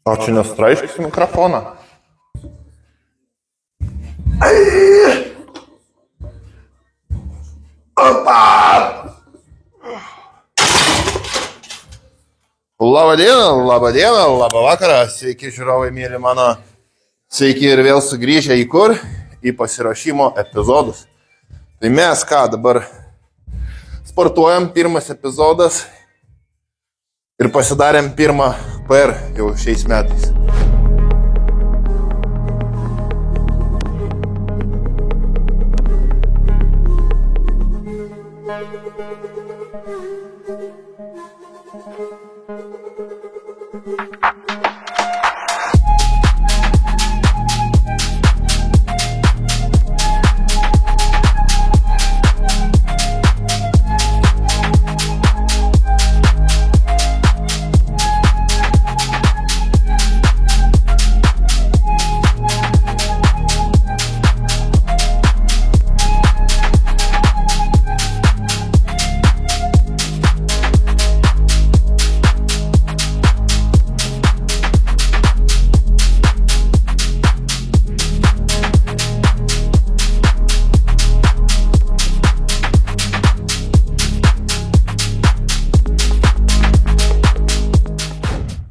O čia nestraiškis mikrofoną. Opa! Labą dieną, labą vakarą. Sveiki žiūrovai, mėly mano. Sveiki ir vėl sugrįžę į kur? Į pasiruošimo epizodus. Tai mes ką dabar sportuojam, pirmas epizodas ir pasidarėm pirmą PR jau šiais metais.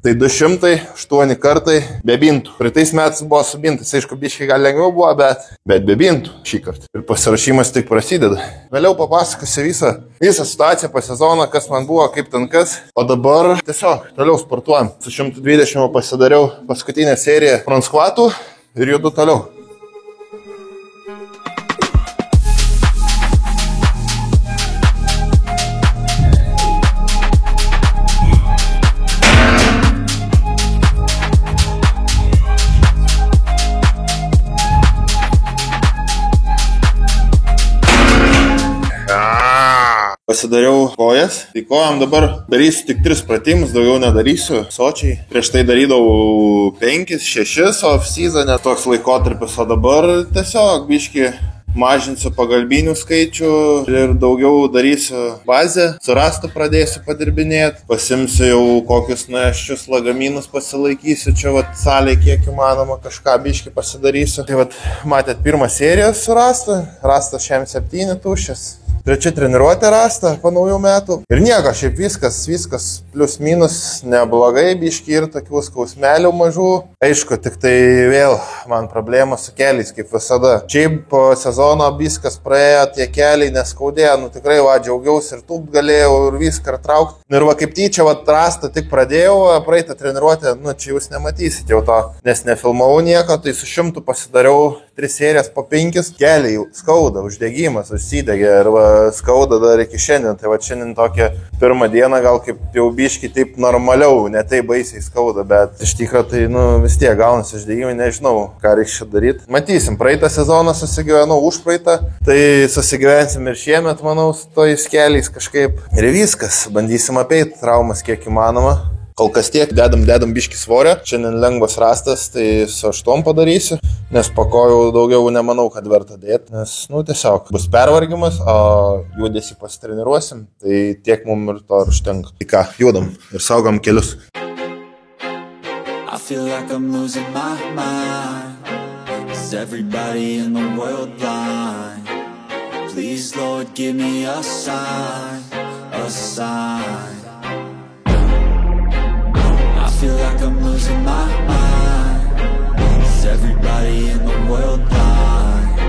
Tai 208 kartai be bintų. Praeitais metais buvo su bintais, aišku, biškai gal lengviau buvo, bet be bintų šį kartą. Ir pasirašymas tik prasideda. Vėliau papasakosiu visą situaciją po sezoną, kas man buvo, kaip ten kas. O dabar tiesiog toliau sportuojam. Su 120 pasidariau paskutinę seriją front squatų ir judu toliau. Pasidariau kojas, tai kojam dabar darysiu tik 3 pratimus, daugiau nedarysiu, sočiai. Prieš tai darydavau 5, 6 off-season, toks laikotarpis, o dabar tiesiog biški mažinsiu pagalbinių skaičių ir daugiau darysiu bazę, su rastu pradėsiu padirbinėti, pasimsiu jau kokius neščius lagaminus pasilaikysiu, čia vat salėje kiek įmanoma kažką biški pasidarysiu. Tai vat matėt pirmą seriją su rastu, rastas šiam 7 tuščias. Trečia treniruotė rasta po naujų metų. Ir nieko, šiaip viskas plius minus neblogai, biški ir tokių skausmelių mažų. Aišku, tik tai vėl man problema su keliais, kaip visada. Šiaip po sezono viskas praėjo, tie keliai neskaudėjo, tikrai džiaugiausi ir tūpt galėjau ir viską traukti. Ir kaip tyčia, rasta tik pradėjau, praeitą treniruotę, čia jūs nematysit jau to, nes nefilmavau nieko, tai su 100 pasidariau 3 serijas po 5, keliai skauda, uždegimas, užsidegė ir skauda dar iki šiandien. Tai šiandien tokia pirmą dieną gal kaip jau biški taip normaliau, ne taip baisiai skauda, bet iš tikrųjų tai vis tiek gaunasi uždegimai, nežinau, ką reikia čia daryti. Matysim, praeitą sezoną susigyvenau už praeitą, tai susigyvensim ir šiemet, manau, su tojais keliais kažkaip. Ir viskas, bandysim apeiti traumas kiek įmanoma. Kol kas tiek, dedam biškį svorio, šiandien lengvas rastas, tai su 8 padarysiu, nes po kojų daugiau nemanau, kad verta dėti, nes, tiesiog bus pervargimas, o judesį pasitreniruosim, tai tiek mums ir to užtenka. Tai ką, judam ir saugom kelius. I feel like I'm losing my mind. Is everybody in the world blind? Please, Lord, give me a sign, a sign. I feel like I'm losing my mind. Is everybody in the world blind?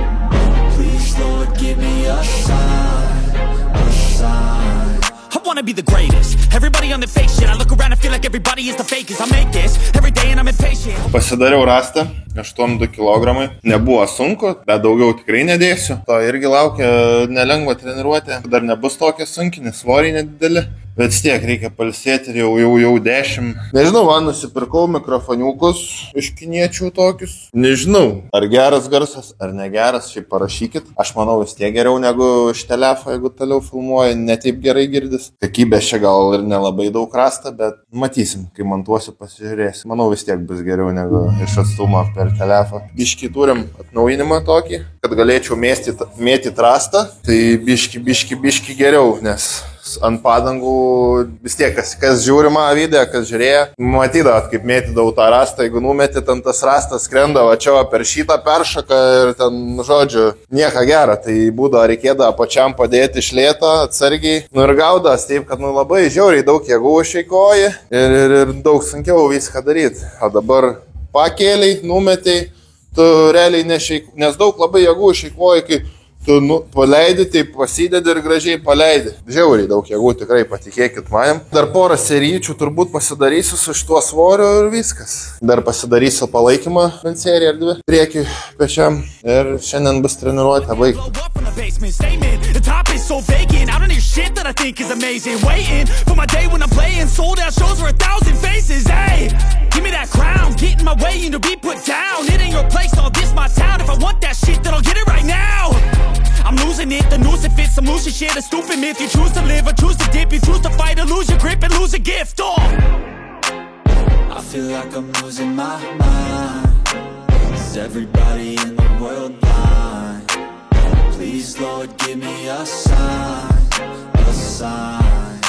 Please, Lord, give me a sign, a sign. I wanna be the greatest. Everybody on the fake shit. I look around and feel like everybody is the fakest. I make this every day and I'm impatient. Pasidariau rastą, 8-2 kilogramai. Nebuvo sunku, bet daugiau tikrai nedėsiu. To irgi laukia nelengva treniruotė. Dar nebus tokia sunki, nes svoriai nedideli. Bet tiek reikia palsėti ir jau 10. Nežinau, man nusipirkau mikrofoniukus iš kiniečių tokius. Nežinau, ar geras garsas, ar negeras, šiaip parašykit. Aš manau, vis tiek geriau negu iš telefo, jeigu toliau filmuoja, ne taip gerai girdis. Kokybės čia gal ir nelabai daug rasta, bet matysim, kai montuosiu, pasižiūrėsim. Manau, vis tiek bus geriau negu iš atstumo per telefą. Biškį turim atnaujinimą tokį, kad galėčiau mėtyti rastą. Tai biškį geriau, nes ant padangų, vis tiek, kas žiūrima video, kas žiūrėjo, matydavot, kaip mėtydavau tą rastą, jeigu numetė, ten tas rastas skrendavo čia per šitą peršaką ir ten, žodžiu, nieko gero, tai būdavo reikėdavo pačiam padėti iš lėto, atsargiai, ir gaudavas taip, kad labai žiauriai daug jėgų išeikoji ir daug sunkiau viską daryti, o dabar pakėliai, numetėjai, tu realiai nešeik, nes daug labai jėgų išeikoji, kai tu paleidi, tai pasidedi ir gražiai paleidi. Žiauriai daug jėgų, tikrai patikėkit manim. Dar porą serijų turbūt pasidarysiu su šituo svoriu ir viskas. Dar pasidarysiu palaikymą bent seriją ar dvi priekį pečiam ir šiandien bus treniruotė baigta. I'm losing it, the noose it fits, I'm losing shit, a stupid myth. You choose to live or choose to dip, you choose to fight or lose your grip and lose a gift. I feel like I'm losing my mind. Is everybody in the world blind? Please, Lord, give me a sign, a sign.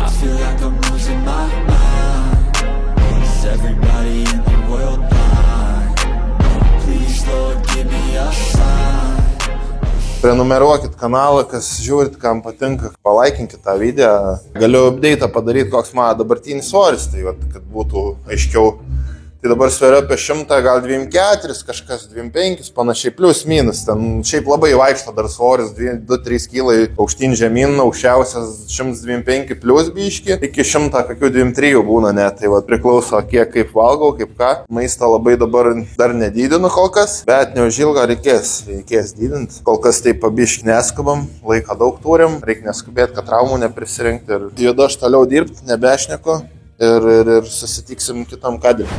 I feel like I'm losing my mind. Is everybody in the world blind? Prenumeruokit kanalą, kas žiūrit, kam patinka, palaikinkit tą video. Galiu update'ą padaryti, koks mano dabartinis svoris, tai kad būtų aiškiau. Tai dabar sveriu apie 100, gal 24, kažkas 25, panašiai plius minus. Ten šiaip labai vaikšto dar svoris, 2-3 kilai aukštyn žemyn, aukščiausias 125 plius biški, iki 123 būna net. Tai priklauso kiek kaip valgau, kaip ką. Maistą labai dabar dar nedydinu kol kas, bet neužilgo reikės dydinti. Kol kas taip pabiški neskubam, laiką daug turim, reikia neskubėti, kad traumų neprisirinkti. Ir judu aš toliau dirbti, nebešneku. Ir susitiksim kitam kadrui.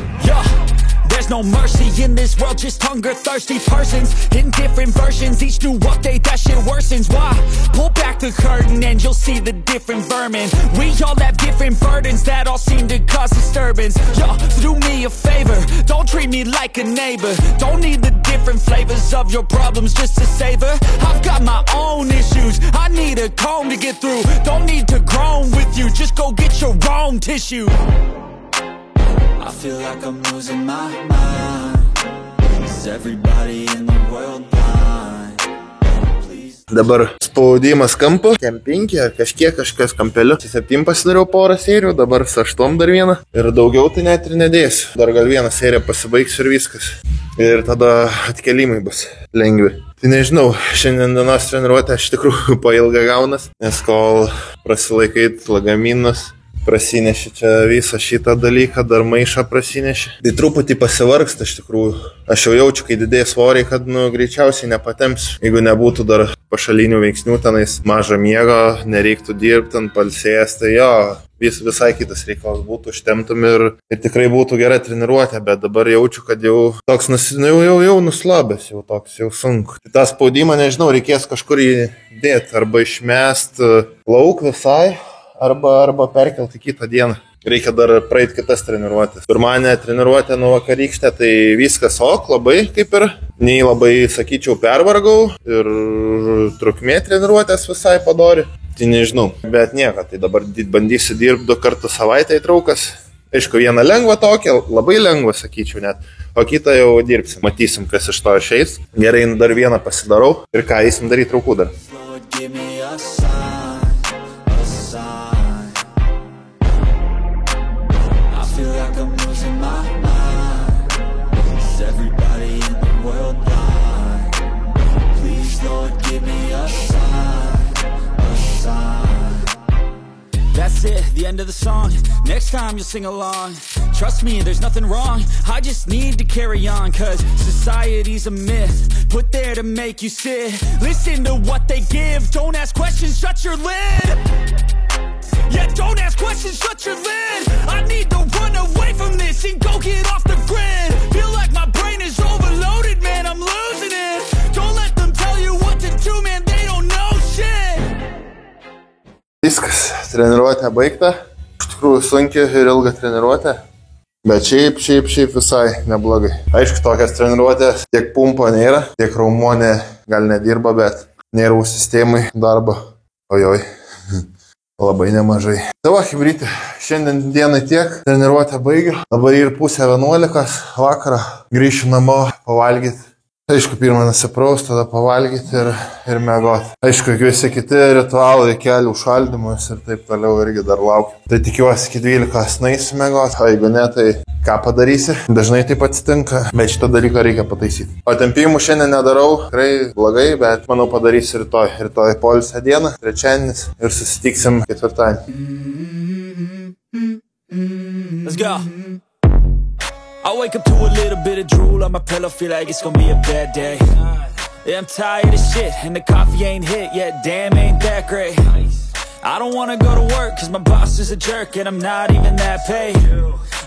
There's no mercy in this world, just hunger-thirsty persons in different versions. Each new update, that shit worsens. Why? Pull back the curtain and you'll see the different vermin. We all have different burdens that all seem to cause disturbance. Yo, so do me a favor, don't treat me like a neighbor. Don't need the different flavors of your problems just to savor. I've got my own issues, I need a comb to get through. Don't need to groan with you, just go get your own tissue. I feel like I'm losing my mind. Is everybody in the world blind? Please. Dabar spaudimas kampo, kempinki ar kažkas kampeliu. 7 pasidariau porą serijų, dabar su 8 dar vieną. Ir daugiau tai net ir nedėsiu. Dar gal vieną seriją pasibaigsiu ir viskas. Ir tada atkelimai bus lengvi. Tai nežinau, šiandien dienos treniruotė iš tikrųjų pailga gaunas, nes kol prasilaikait lagaminus, prasineši čia visą šitą dalyką, dar maišą prasineši. Tai truputį pasivargsta iš tikrųjų. Aš jau jaučiu, kai didėja svoriai, kad greičiausiai nepatempsiu. Jeigu nebūtų dar pašalinių veiksnių, tenais mažą miego, nereiktų dirbti, palsėjęs, tai jo, visai kitas reikalas būtų užtemtum ir tikrai būtų gera treniruotė, bet dabar jaučiu, kad jau toks jau nuslabęs, jau toks jau sunku. Tai tą spaudimą, nežinau, reikės kažkur įdėti arba išmest lauk visai, arba perkelti kitą dieną. Reikia dar praeiti kitas treniruotės. Pirmanė treniruotė nuo vakarykštė, tai viskas labai kaip ir. Nei labai, sakyčiau, pervargau ir trukmė treniruotės visai padori. Tai nežinau, bet nieko. Tai dabar bandysiu dirbti 2 kartus savaitę įtraukas. Aišku, vieną lengvą tokią, labai lengvą, sakyčiau net. O kitą jau dirbsim. Matysim, kas iš to išeis. Gerai, dar vieną pasidarau. Ir ką eisim daryti traukų dar. That's it, the end of the song. Next time you'll sing along. Trust me, there's nothing wrong. I just need to carry on, cause society's a myth put there to make you sit. Listen to what they give. Don't ask questions, shut your lid. Yeah, don't ask questions, shut your lid. I need to run away from this and go get off the grid. Feel like my brain is overloaded, man, I'm losing it. Don't let them tell you what to do, man, they don't know shit. Viskas, treniruotė baigta. Iš tikrųjų sunki ir ilga treniruotė. Bet šiaip visai neblogai. Aišku, tokias treniruotės tiek pumpo nėra, tiek raumonė gal nedirba, bet nervų sistemai darbo. Ojoj. Labai nemažai. Tai va, chibrytė, šiandien dienai tiek, treniruotę baigiu. Dabar ir 10:30 vakarą grįšiu namo pavalgyti. Aišku, pirmą nusipraus, tada pavalgyti ir mėgoti. Aišku, visi kiti ritualai, kelių šaldymus ir taip toliau irgi dar laukiu. Tai tikiuosi, iki 12 naisi mėgoti, o jeigu ne, tai ką padarysi? Dažnai taip atsitinka, bet šitą dalyką reikia pataisyti. O tempimų šiandien nedarau, tikrai blogai, bet manau padarysiu rytoj. Rytoj poilsio dieną, trečiadienis ir susitiksim ketvirtadienį. Let's go. I wake up to a little bit of drool on my pillow, feel like it's gonna be a bad day. Yeah, I'm tired of shit, and the coffee ain't hit yet, damn, ain't that great. I don't wanna go to work, cause my boss is a jerk, and I'm not even that paid.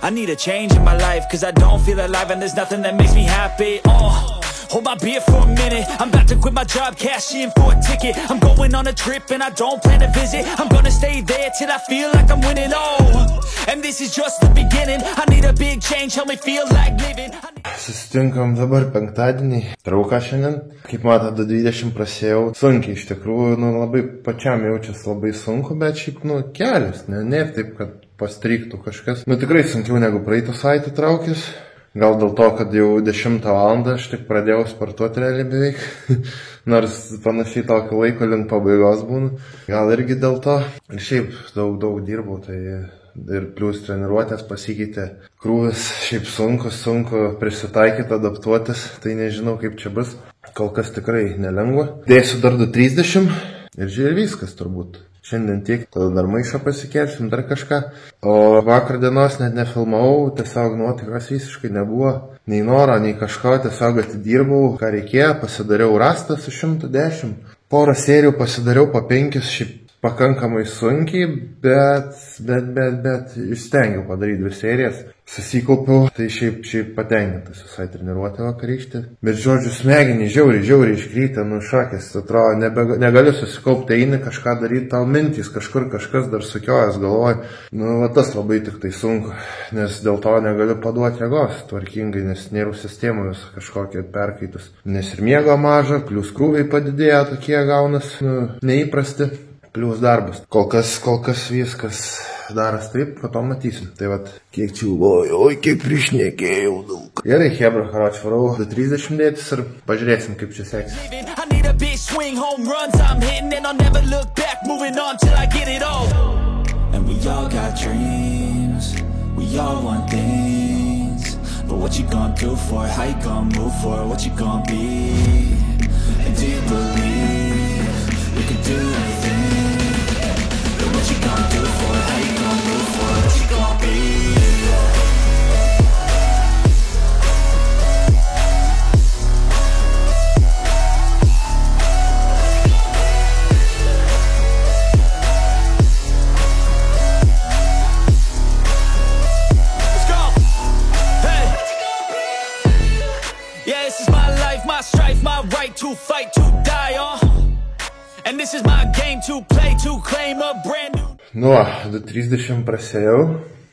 I need a change in my life, cause I don't feel alive, and there's nothing that makes me happy. Hold my beer for a minute, I'm about to quit my job, cash in for a ticket. I'm going on a trip and I don't plan to visit. I'm gonna stay there till I feel like I'm winning, and this is just the beginning. I need a big change, help me feel like living. Susitinkam dabar penktadienį, trauką šiandien. Kaip matote, 20 prasėjau. Sunkiai iš tikrųjų, labai pačiam jaučiasi labai sunku, bet šiaip, kelias, ne taip, kad pastryktų kažkas. Tikrai sunkiau negu praeitą savaitę traukis. Gal dėl to, kad jau 10 valandą aš tik pradėjau sportuoti realiai beveik, nors panašiai tokio laiko link pabaigos būna. Gal irgi dėl to. Ir šiaip daug dirbau, tai ir plius treniruotės pasikeitė. Krūvis šiaip sunku prisitaikyti, adaptuotis, tai nežinau kaip čia bus. Kol kas tikrai nelengva. Dėsiu dar 2:30 ir žiūrėjau viskas turbūt. Šiandien tiek, tada dar maišą pasikelsim, dar kažką. O vakar dienos net nefilmavau, tiesiog nuotaikos visiškai nebuvo. Nei noro, nei kažko, tiesiog atidirbau, ką reikėjo, pasidariau rastą su 110. Porą serijų pasidariau po 5, šiaip pakankamai sunkiai, bet išstengiau padaryti 2 serijas. Susikaupiau, tai šiaip patenkintas visai treniruotę vakarykštį. Bet žodžiu, smegenį žiauriai iškrytė, šakės, atrodo, negaliu susikaupti, eini kažką daryti, tau mintys, kažkas dar sukiojas galvoj. Tas labai tik tai sunku, nes dėl to negaliu paduoti jėgos tvarkingai, nes nervų sistema vis kažkokia perkaitus. Nes ir miego maža, plius krūviai padidėjo, tokie gaunas, neįprasti, plius darbas. Kol kas viskas daras taip, po to matysim. Tai kiek čiūvoju, kiek prišnekėjau daug. Gerai, hebra, karoči, varau 2:30 dėtis ir pažiūrėsim, kaip čia seksis. And we all got dreams, we all want things, but what you gonna do for it, how you gonna move for it, what you gonna be, and do you believe you can do anything, but what you gonna do for it, how you gonna move for it, what you gonna be. To fight, to die on, and this is my game to play, to claim a brand new. 2:30 prasėjau,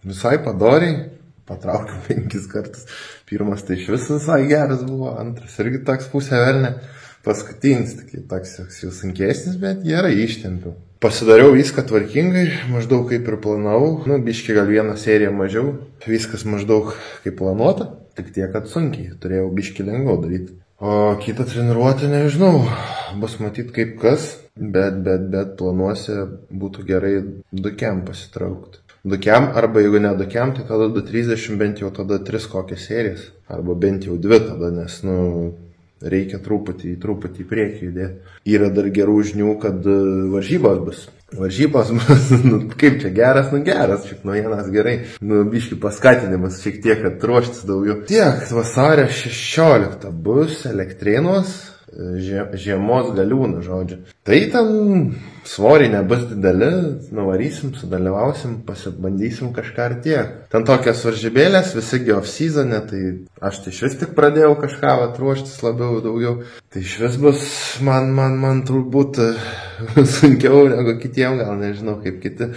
visai padoriai, patraukiau 5 kartus. Pirmas tai iš viso visai geras buvo, antras irgi toks pusė velnė, paskutinis toks jau sunkesnis, bet gerai ištempiau. Pasidariau viską tvarkingai, maždaug kaip ir planavau, biški gal 1 seriją mažiau, viskas maždaug kaip planuota, tik tiek, kad sunkiai, turėjau biški lengviau daryti. O kitą treniruotę nežinau, bus matyti kaip kas, bet planuosi būtų gerai 2 pasitraukti. 2 arba jeigu ne 2, tai tada 2:30 bent jau tada 3 kokias serijas, arba bent jau 2 tada, nes reikia truputį į priekį judėti. Yra dar gerų žinių, kad varžybos bus. Varžybos, kaip čia geras, šiaip naujienas gerai. Biški paskatinimas šiek tiek, kad ruoštis daugiau. Tiek, vasario 16 bus Elektrėnuos, žiemos galiūnų, žodžiu. Tai ten svoriai nebus dideli, nuvarysim, sudalyvausim, pasibandysim kažką ir tiek. Ten tokios varžybėlės, visi off-season'e, tai aš tai švis tik pradėjau kažką ruoštis labiau daugiau. Tai švis bus man turbūt sunkiau negu kitiem, gal nežinau kaip kiti,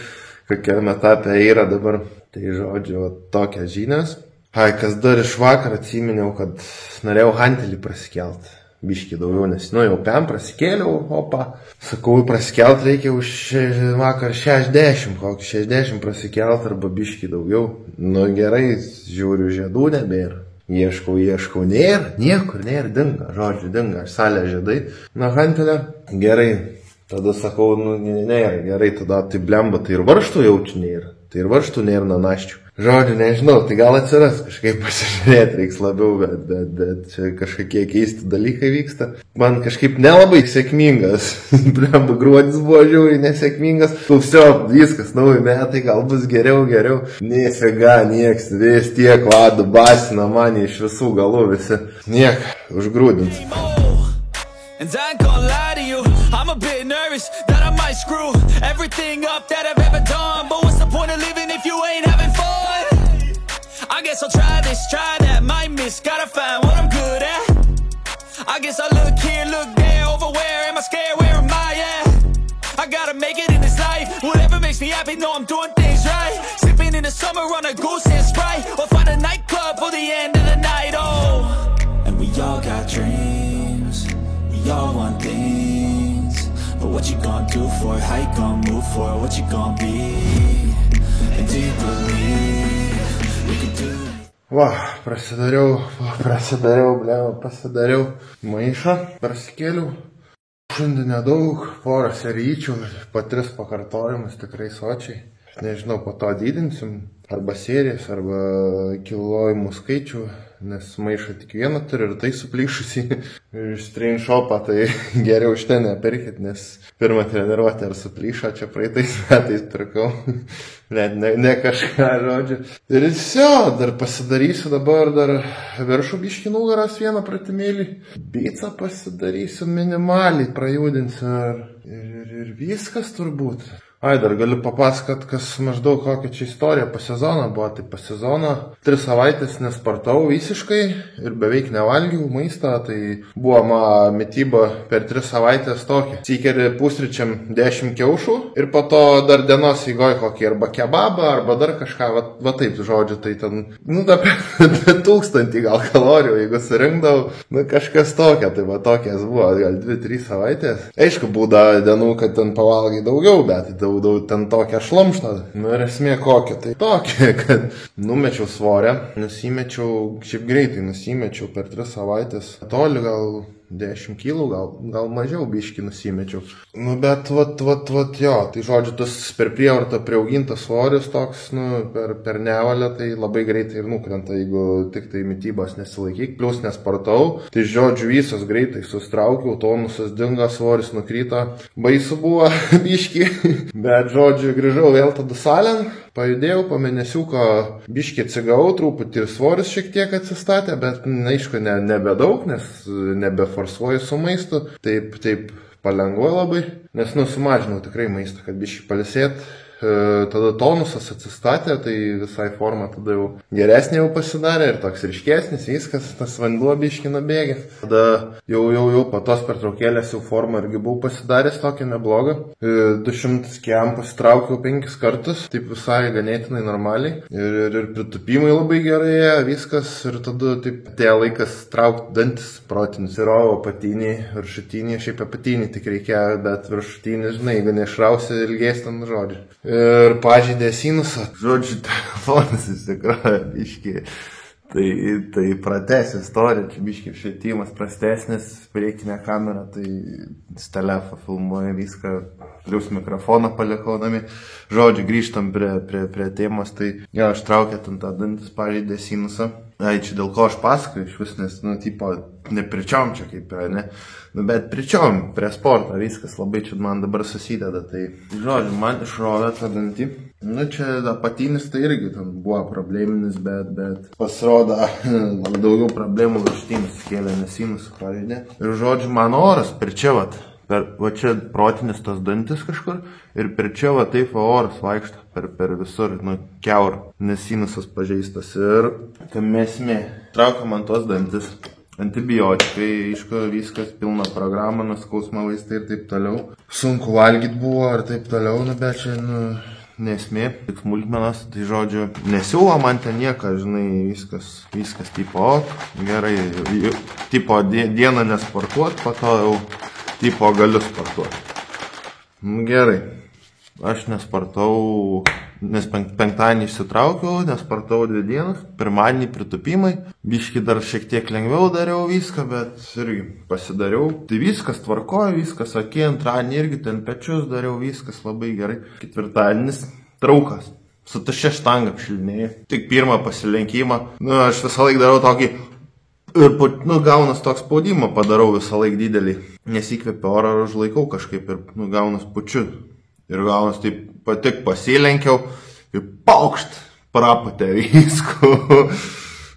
kokiam etape yra dabar. Tai žodžiu, tokias žinias. Kas dar iš vakar atsiminiau, kad norėjau hantelį prasikelt. biškį daugiau, nes, nu, jau PM prasikėliau, opa, sakau, prasikelt reikia už vakar 60, kokį 60 prasikelt arba biškį daugiau. Nu, gerai, žiūriu, žiedų nebėra. Ieškau, niekur nėra, dinga, žodžiu, dinga, aš salę žiedai. Na, hantelė, gerai, tada sakau, nu, nėra, gerai, tada tai blemba, tai ir varštų jaučiu nėra, tai ir varštų nėra na naščių. Žodžiu, nežinau, tai gal atsiras kažkaip pasižiūrėti reiks labiau, bet čia kažkokie keisti dalykai vyksta. Man kažkaip nelabai sėkmingas, blemba, gruodis buvo žiauriai nesėkmingas. Klausio, viskas, nauji metai, gal bus geriau. Nesiga, nieks, vis tiek vadu, basina mane iš visų galų visi. Niek, užgrūdins. And I ain't gonna lie to you, I'm a bit nervous that I might screw everything up that I've ever done. But what's the point of living if you ain't having fun? I guess I'll try this, try that, might miss, gotta find what I'm good at. I guess I look here, look there, over where am I scared, where am I at? I gotta make it in this life, whatever makes me happy, know I'm doing things right. Sipping in the summer on a goose and Sprite, or find a nightclub for the end of the night, oh. And we all got dreams, we all want things, but what you gonna do for it? How you gonna move for it? What you gonna be? And do you believe we can do it? Va, pasidariau maišą, prasikėliau. Šiandien nedaug, porą seryčių, po 3 pakartojimus tikrai sočiai. Nežinau, po to didinsim arba serijas, arba kilojimų skaičių, nes maišą tik vieną turi ir tai suplyšusi iš Train Shopą, tai geriau iš ten nepirkit, nes pirmą treniruotę ar suplyšą, čia praeitais metais pirkau, ne kažką, žodžiu. Ir visio, dar pasidarysiu dabar, dar viršų biškį nugaras vieną pratimėlį, bicą pasidarysiu minimaliai, prajudinsiu ir viskas turbūt. Ai, dar galiu papasakot, kas maždaug kokia čia istorija po sezoną buvo. Tai po sezoną 3 savaitės nespartau visiškai ir beveik nevalgiau maistą. Tai buvo mityba per 3 savaitės tokia. Sykeri pusryčiam 10 kiaušų ir po to dar dienos įgoj kokį arba kebabą, arba dar kažką, va taip žodžiu. Tai ten, nu, apie 1000 gal kalorijų, jeigu surinkdavau, nu, kažkas tokia. Tai va tokias buvo, gal 2-3 savaitės. Aišku, būda dienų, kad ten pavalgai daugiau, bet ten tokią šlamštą. Nu ir esmė kokia. Tai tokia, kad numečiau svorę, šiaip greitai nusimečiau per 3 savaitės. Toli gal 10 kilų, gal mažiau biškį nusimečiau. Nu bet jo, tai žodžiu, tas per prievartą priaugintas svoris toks, nu, per nevalę, tai labai greitai ir nukrenta, jeigu tik tai mitybos nesilaikyk, plus nespartau. Tai žodžiu, visas greitai sustraukiau, tonusas dingo, svoris nukrito, baisu buvo biškį, bet žodžiu, grįžau vėl tada salėn, pajudėjau, po mėnesiuko biškį atsigavau, truputį ir svoris šiek tiek atsistatė, bet aišku, nebedaug, nes nebeforsuoju su maistu, taip palengva labai, nes sumažinau tikrai maistą, kad biškį palisėt. Tada tonusas atsistatė, tai visai forma tada jau geresnė jau pasidarė ir toks ryškesnis, viskas, tas vanduo biškį nubėgė. Tada jau po tos pertraukėlės jau formą irgi buvau pasidaręs tokia nebloga. 200 km pasitraukiau 5 kartus, taip visai ganėtinai normaliai. Ir pritupimai labai gerai, viskas. Ir tada taip atėjo laikas traukti dantis protinius. Ir apatinį, viršutinį, šiaip apatinį tik reikėjo, bet viršutinį, žinai, jeigu nešrausi ilgės ten žodžiu. Ir pažeidė sinusą. Žodžiu, telefonas įsikroja biškį. Tai pratęs istorija, čia biškį švietimas prastesnis, priekinė kamera, tai telefą filmuoja viską, plius mikrofoną palikau namie. Žodžiu, grįžtam prie temos, tai jo, aš traukė ten tą dantis, pažeidė sinusą. Ai, čia dėl ko aš pasakoju iš vis, nes, tipo, nepričiom čia kaip yra, ne? Bet pričiom, prie sporto, viskas labai čia man dabar susideda, tai, žodžiu, man išrovė tą dantį. Čia apatinis tai irgi ten buvo probleminis, bet pasirodo, daugiau problemų viršutinis kėlė, nes sinusą pažeidė. Ir, žodžiu, man oras per čia, va čia protinis tas dantis kažkur, ir per čia, va taip, oras vaikšto per visur, kiaur, nes sinusas pažeistas. Ir kam esmė, traukia man tos dantis, antibiotikai, aišku, viskas, pilna programa, skausmo vaistai ir taip toliau. Sunku valgyti buvo ir taip toliau, bet čia, nesmė, tik smulkmenas, tai žodžiu, nesiūlo man ten nieko, žinai, viskas tipo, gerai, tipo dieną nesportuot, po to jau tipo galiu sportuoti. Gerai, aš nesportau, nes penktadienį išsitraukiau, nesportau 2 dienas, pirmadienį pritupimai, biški dar šiek tiek lengviau dariau viską, bet irgi pasidariau. Tai viskas tvarkojo, viskas okei, antradienį irgi ten pečius dariau, viskas labai gerai. Ketvirtadienis traukas, su tuščia štanga apšilinėjai, tik pirmą pasilenkimą, aš visą laiką darau tokį ir, gaunas toks spaudimą padarau visą laiką didelį, nesikvėpia orą ir užlaikau kažkaip ir, gaunas pučiu. Ir gaunas taip tik pasilenkiau ir paukšt, praputė visku.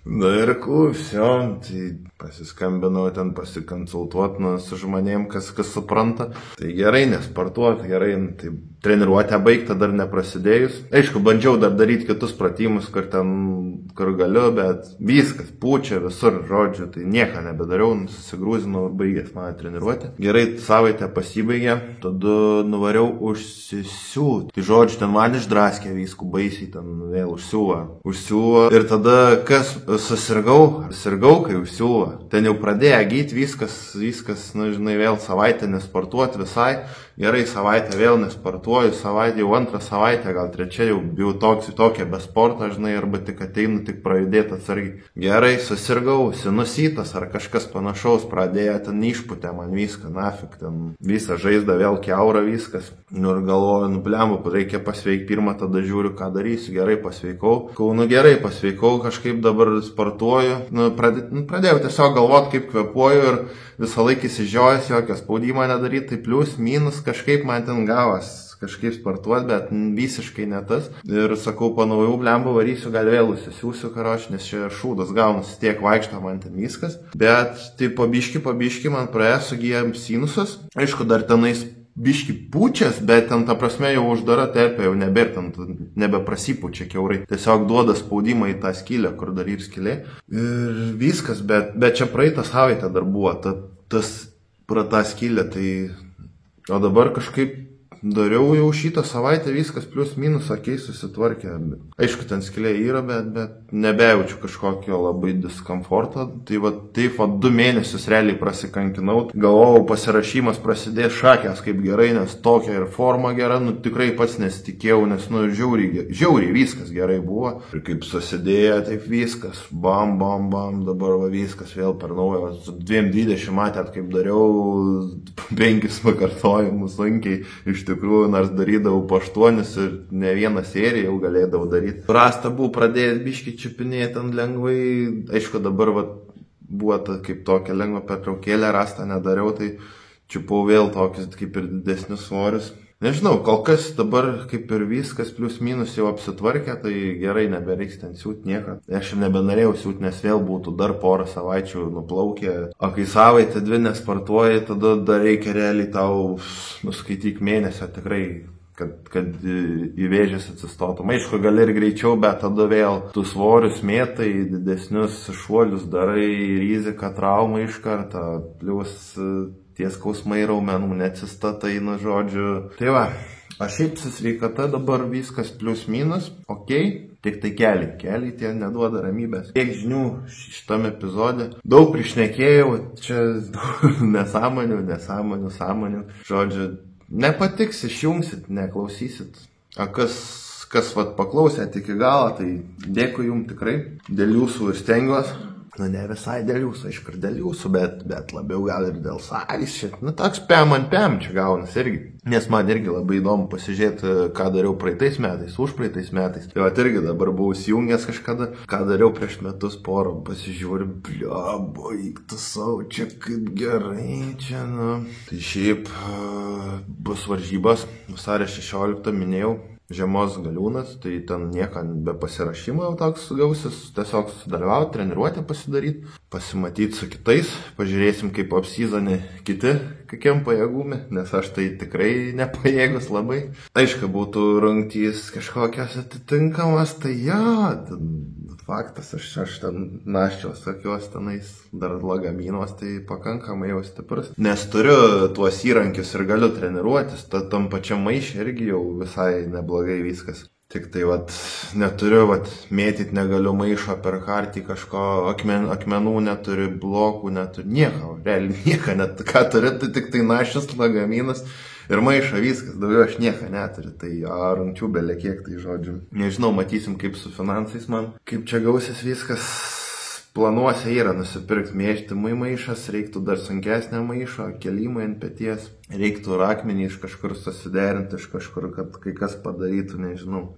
Na ir klausiau, tai pasiskambinau ten pasikonsultuoti su žmonėm, kas supranta. Tai gerai, nesportuoti, gerai, tai treniruotę baigta dar neprasidėjus. Aišku, bandžiau dar daryti kitus pratimus, kur galiu, bet viskas, pučia visur, žodžiu, tai nieko nebedariau, susigrūzinau ir baigęs mano treniruotę. Gerai, savaitę pasibaigė, tada nuvariau užsisiūt. Tai žodžiu, ten man išdraskė viskų baisiai, ten vėl užsiuvo. Ir tada kas susirgau, kai užsiuvo. Ten jau pradėjo gyti viskas, žinai, vėl savaitę nesportuoti visai. Gerai, savaitę vėl nesportuoju, savaitę jau 2 savaitę, gal 3 jau bijau tokia be sporto, žinai, arba tik ateinu, tik pravydėti atsargiai. Gerai, susirgau, sinusitas ar kažkas panašaus, pradėjo ten išputė man viską, nafik, ten visą žaizdą vėl kiaura viskas. Ir galvoju, blemba, reikia pasveikti pirmą, tada žiūriu, ką darysiu. Gerai, pasveikau. Gerai, pasveikau, kažkaip dabar sportuoju. Pradėjau tiesiog galvoti, kaip kvėpuoju ir visą laiką įsižiojęs, jokio spaudimo nedaryti, tai plius, minus, kažkaip man ten gavas kažkaip sportuoti, bet visiškai ne tas. Ir sakau, po naujų blemba varysiu, gal vėl užsisiūsiu, karoč, nes čia šūdas gaunas, tiek vaikšto man ten viskas. Bet tai po biški man praėjo sugyjam sinusas. Aišku, dar tenais biški pučias, bet ten ta prasme jau uždara terpė, jau nebeprasipučia kiaurai. Tiesiog duoda spaudimą į tą skylę, kur dar ir skylė. Ir viskas, bet čia praeitą savaitę dar buvo tas pra tą skylę, tai o dabar kažkaip dariau jau šitą savaitę, viskas plius minus, okei, susitvarkė. Aišku, ten skylė yra, bet nebejaučiu kažkokio labai diskomforto. Tai taip 2 mėnesius realiai prasikankinau. Galvojau, pasirašymas prasidės šakės kaip gerai, nes tokia ir forma gera, tikrai pats nesitikėjau, nes žiauriai viskas gerai buvo. Ir kaip susidėjo, taip viskas, bam, dabar viskas vėl per naują. Su 2:20 matėt, kaip dariau 5 pakartojimus sunkiai. Iš tikrųjų, nors darydavau po 8 ir ne vieną seriją jau galėdavau daryti. Rastą buvau pradėjęs biškį čiupinėti ant lengvai. Aišku, dabar buvo kaip tokia lengva pertraukėlė, rastą nedariau, tai čiupau vėl tokius kaip ir didesnius svorius. Nežinau, kol kas dabar kaip ir viskas plius minus jau apsitvarkė, tai gerai, nebereiks ten siūt nieko. Aš nebenorėjau siūt, nes vėl būtų dar porą savaičių nuplaukę. O kai savaitę 2 nesportuoji, tada dar reikia realiai tau nuskaityk mėnesio tikrai, kad į vėžės atsistotum. Aišku, gali ir greičiau, bet tada vėl tu svorius mėtai, didesnius šuolius darai, rizika traumą iš karto, plius tie skausmai raumenų neatsistatai, žodžiu. Tai va, aš šiaip su sveikata dabar viskas plius minus, okei, tik tai keliai tie neduoda ramybės. Tiek žinių šitam epizode. Daug prišnekėjau, čia nesąmonių. Žodžiu, nepatiks, išjungsit, neklausysit. O kas paklausėt iki galo, tai dėkui jums tikrai. Dėl jūsų ir stengiuos. Ne visai dėl jūsų, aišku, ir dėl jūsų, bet labiau gal ir dėl savys šit. Toks pem čia gaunas irgi. Nes man irgi labai įdomu pasižiūrėti, ką dariau praeitais metais, užpraeitais metais. Tai irgi dabar buvau įsijungęs kažkada, ką dariau prieš metus porą, pasižiūriu, čia kaip gerai, čia, Tai šiaip bus varžybos, vasario 16 minėjau. Žiemos galiūnas, tai ten nieko be pasirašymo jau toks gausis, tiesiog sudalyvauti, treniruotę pasidaryti, pasimatyti su kitais, pažiūrėsim kaip apsizonė kiti, kokiam pajėgumė, nes aš tai tikrai nepajėgus labai. Aišku, būtų rungtys kažkokios atitinkamas, tai faktas, aš ten naščios sakios tenais dar lagaminos, tai pakankamai jau stiprus. Nes turiu tuos įrankius ir galiu treniruotis, tam pačiam maišė irgi jau visai neblogai viskas. Tik tai neturiu, mėtyti negaliu maišo per kartį kažko, akmenų neturiu, blokų neturiu, nieko, realiai nieko, net ką turiu, tai tik tai naščios lagaminas. Ir maišo viskas, daugiau aš nieko neturiu, tai rungčių belė kiek, tai žodžiu. Nežinau, matysim kaip su finansais man, kaip čia gausis viskas. Planuose yra nusipirkti mėžtimui maišas, reiktų dar sunkesnę maišą, kelimą ant peties. Reiktų akmenį iš kažkur susiderinti, iš kažkur, kad kai kas padarytų, nežinau.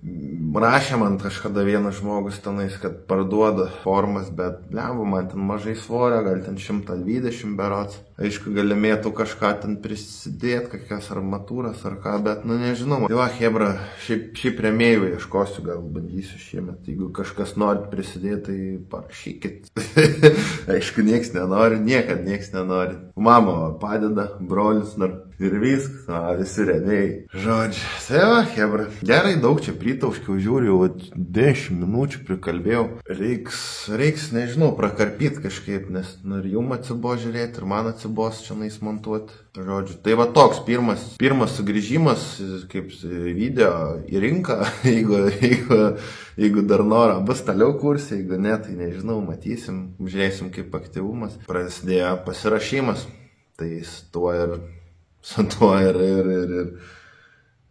Rašė man kažkada vienas žmogus tenais, kad parduoda formas, bet blemba, man ten mažai svorio, gal ten 120 berots. Aišku, galimėtų kažką ten prisidėti, kokias armatūras ar ką, bet nežinau. Tai va, hebra, šiaip rėmėjų ieškosiu, gal bandysiu šiemet. Jeigu kažkas nori prisidėti, tai parašykit. Aišku, nieks nenori, niekad nieks nenori. Mama padeda, brolis dar. Ir viskas, visi rėmėjai. Žodžiu, tai va, hebra. Gerai, daug čia pritauškiau, žiūriu, 10 minučių prikalbėjau. Reiks, nežinau, prakarpyti kažkaip, nes ir jum atsibo žiūrėti, ir man atsibos čia montuoti. Žodžiu, tai va toks pirmas sugrįžimas, kaip video į rinką, jeigu dar norą bus toliau kursai, jeigu ne, tai nežinau, matysim, žiūrėsim kaip aktyvumas. Prasidėjo pasirašymas, tai su tuo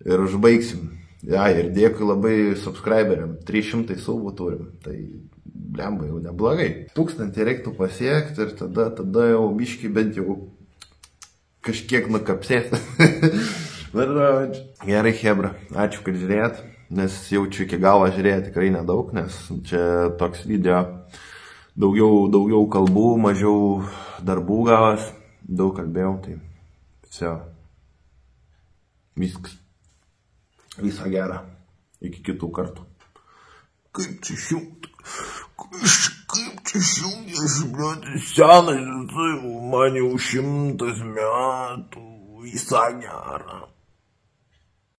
ir užbaigsim. Ja, ir dėkui labai subscriberiam, 300 subų turim, tai blemba jau neblogai. 1000 reiktų pasiekti ir tada jau biškį bent jau kažkiek nukapsėti. Gerai, hebra, ačiū, kad žiūrėjot, nes jaučiu iki galo žiūrėti tikrai nedaug, nes čia toks video daugiau kalbų, mažiau darbų gavas, daug kalbėjau, tai viso. Viskas. Visą gerą. Iki kitų kartų. Kaip čia šimtas, senas, man jau 100 metų. Visą gerą.